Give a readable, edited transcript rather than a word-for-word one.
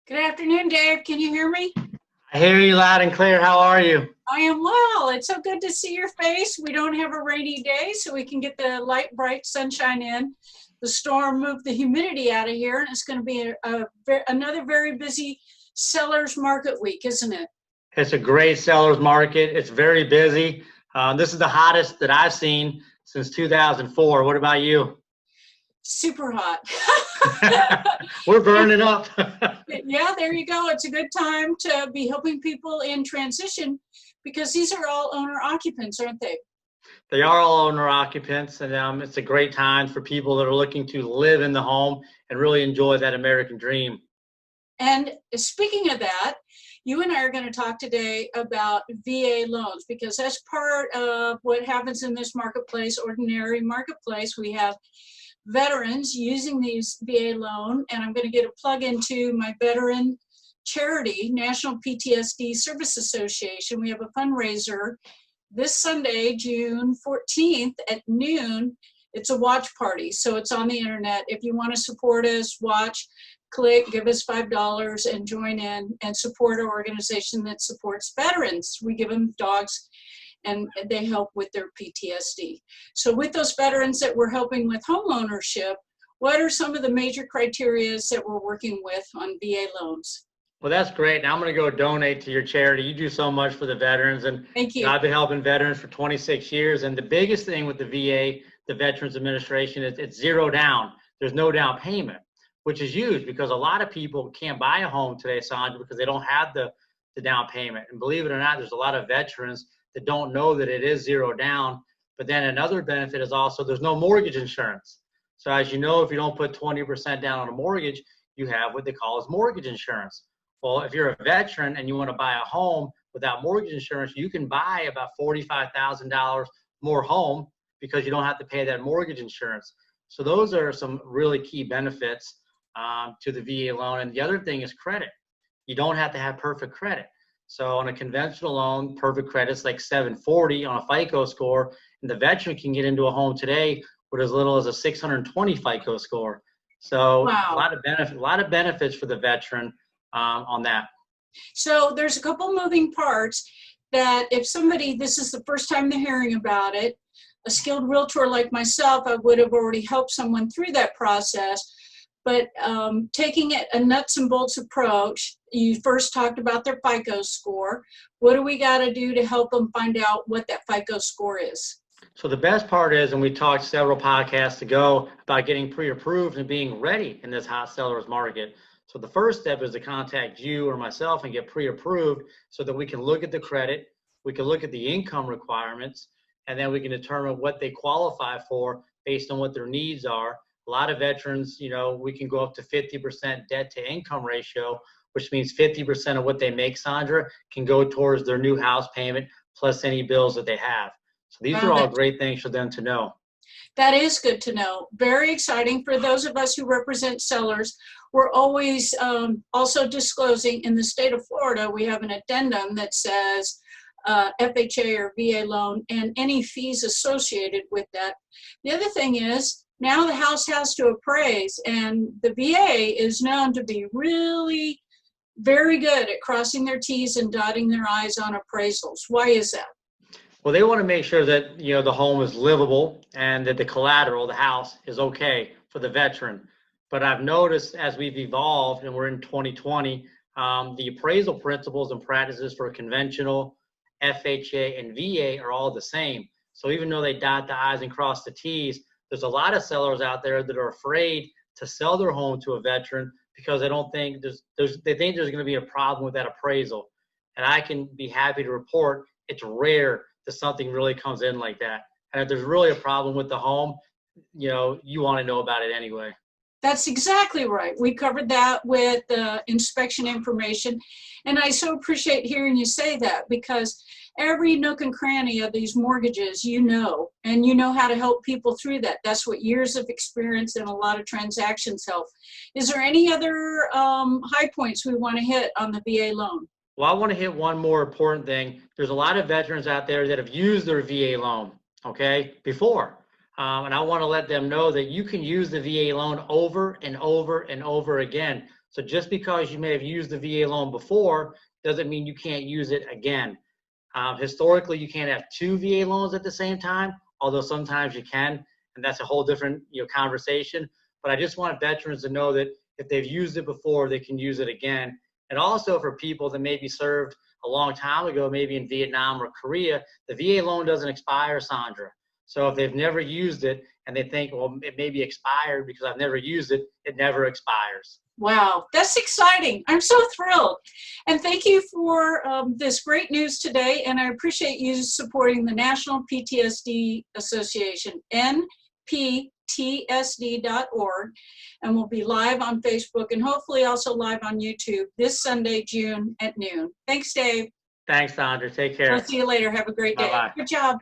Good afternoon, Dave. Can you hear me? I hear you loud and clear. How are you? I am well. It's so good to see your face. We don't have a rainy day, so we can get the light, bright sunshine in. The storm moved the humidity out of here, and it's going to be another very busy seller's market week, isn't it? It's a great seller's market. It's very busy. This is the hottest that I've seen since 2004. What about you? Super hot. We're burning up. Yeah, there you go. It's a good time to be helping people in transition because these are all owner occupants, aren't they? They are all owner occupants, and it's a great time for people that are looking to live in the home and really enjoy that American dream. And speaking of that, you and I are going to talk today about VA loans because that's part of what happens in this marketplace, ordinary marketplace. We have veterans using these VA loan, and I'm going to get a plug into my veteran charity, National PTSD Service Association. We have a fundraiser this Sunday, June 14th at noon. It's a watch party, so it's on the internet. If you want to support us, watch, click, give us $5 and join in and support our organization that supports veterans. We give them dogs and they help with their PTSD. So with those veterans that we're helping with home ownership, what are some of the major criteria that we're working with on VA loans? Well, that's great. Now I'm going to go donate to your charity. You do so much for the veterans, and thank you. I've been helping veterans for 26 years. And the biggest thing with the VA, the Veterans Administration, is it's zero down. There's no down payment, which is huge because a lot of people can't buy a home today, Sandra, because they don't have the down payment. And believe it or not, there's a lot of veterans that don't know that it is zero down. But then another benefit is also there's no mortgage insurance. So as you know, if you don't put 20% down on a mortgage, you have what they call as mortgage insurance. Well, if you're a veteran and you want to buy a home without mortgage insurance, you can buy about $45,000 more home because you don't have to pay that mortgage insurance. So those are some really key benefits to the VA loan. And the other thing is credit. You don't have to have perfect credit. So on a conventional loan, perfect credit's like 740 on a FICO score, and the veteran can get into a home today with as little as a 620 FICO score. So wow. a lot of benefits for the veteran on that. So there's a couple moving parts that if somebody, this is the first time they're hearing about it, a skilled realtor like myself, I would have already helped someone through that process. But taking it a nuts and bolts approach, you first talked about their FICO score. What do we got to do to help them find out what that FICO score is? So the best part is, and we talked several podcasts ago about getting pre-approved and being ready in this hot seller's market. So the first step is to contact you or myself and get pre-approved so that we can look at the credit, we can look at the income requirements, and then we can determine what they qualify for based on what their needs are. A lot of veterans, you know, we can go up to 50% debt to income ratio, which means 50% of what they make, Sandra, can go towards their new house payment plus any bills that they have. So these are all great things for them to know. That is good to know. Very exciting for those of us who represent sellers. We're always also disclosing in the state of Florida, we have an addendum that says FHA or VA loan and any fees associated with that. The other thing is, now the house has to appraise, and the VA is known to be really very good at crossing their T's and dotting their I's on appraisals. Why is that? Well, they want to make sure that, you know, the home is livable and that the collateral, the house, is okay for the veteran. But I've noticed as we've evolved and we're in 2020, the appraisal principles and practices for conventional, FHA, and VA are all the same. So even though they dot the I's and cross the T's, there's a lot of sellers out there that are afraid to sell their home to a veteran because they don't think they think there's going to be a problem with that appraisal. And I can be happy to report it's rare that something really comes in like that. And if there's really a problem with the home, you know, you want to know about it anyway. That's exactly right. We covered that with the inspection information. And I so appreciate hearing you say that because every nook and cranny of these mortgages, you know, and you know how to help people through that. That's what years of experience and a lot of transactions help. Is there any other high points we want to hit on the VA loan? Well, I want to hit one more important thing. There's a lot of veterans out there that have used their VA loan, okay, before. And I want to let them know that you can use the VA loan over and over and over again. So just because you may have used the VA loan before doesn't mean you can't use it again. Historically, you can't have two VA loans at the same time, although sometimes you can, and that's a whole different conversation. But I just want veterans to know that if they've used it before, they can use it again. And also for people that maybe served a long time ago, maybe in Vietnam or Korea, the VA loan doesn't expire, Sandra. So if they've never used it and they think, well, it may be expired because I've never used it, it never expires. Wow, that's exciting. I'm so thrilled. And thank you for this great news today. And I appreciate you supporting the National PTSD Association, nptsd.org. And we'll be live on Facebook and hopefully also live on YouTube this Sunday, June at noon. Thanks, Dave. Thanks, Sandra. Take care. I'll see you later. Have a great day. Bye-bye. Good job.